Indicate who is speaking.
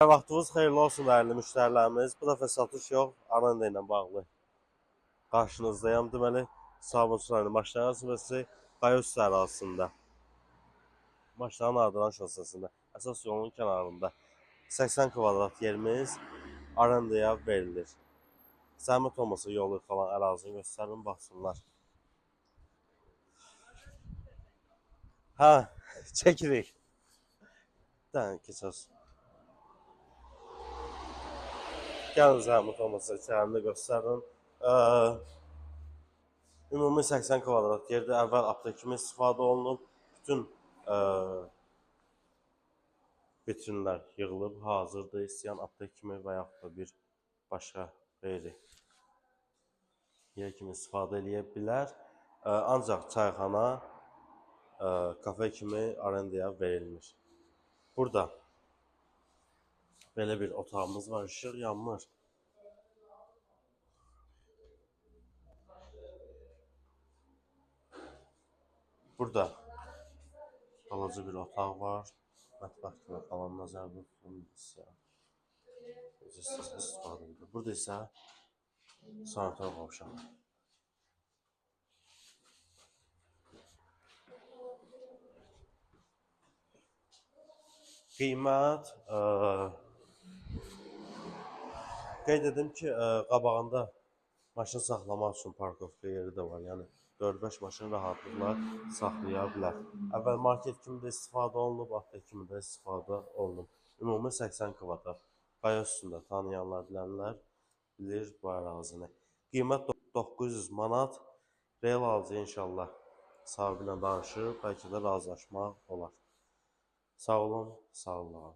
Speaker 1: Vaxtınız xeyirli olsun dəyərli müştərilərimiz. Bu dəfə satış yox, arenda ilə bağlı qarşınızdayım. Deməli, Sabunçuların maşınların sırası Qayos ərazisində. Maşınların Ardıran şossesində, əsas yolun kənarında 80 kvadrat yerimiz arendaya verilir. Zəhmət olmasa yolu falan ərazini göstərin, baxsınlar. Hə, çəkirik. Dən keçər. Gəlin zəhmət olmasa içərini göstərin. Ümumi 80 kvadrat yerdə əvvəl aptek kimi istifadə olunub. Bütün vitrinlər yığılıb, hazırdır. İstəyən aptek kimi və yaxud da bir başqa qeyri yer kimi istifadə edə bilər. Ancaq çayxana, kafe kimi arendaya verilmiş. Burada belə bir otağımız var, işıq yanmır. Burada balaca bir otaq var. Mətbəx kimi falan nəzərdə tutulmuşsa. İstifadə edilir. Burada isə sanitar qovşaq. Qiymət qeyd edim ki, qabağında maşın saxlamaq üçün parkovka yeri də var. Yəni 4-5 maşın rahatlıqla saxlaya bilər. Əvvəl market kimi də istifadə olunub, aptek kimi də istifadə olunub. Ümumi 80 kvadrat. Qaya üstündə tanıyanlar, bilənlər bilir bu ərazini. Qiymət 900 manat. Real alıcı inşallah sahibi ilə danışıb, bəlkə də razılaşmaq olar. Sağ olun, sağ olun.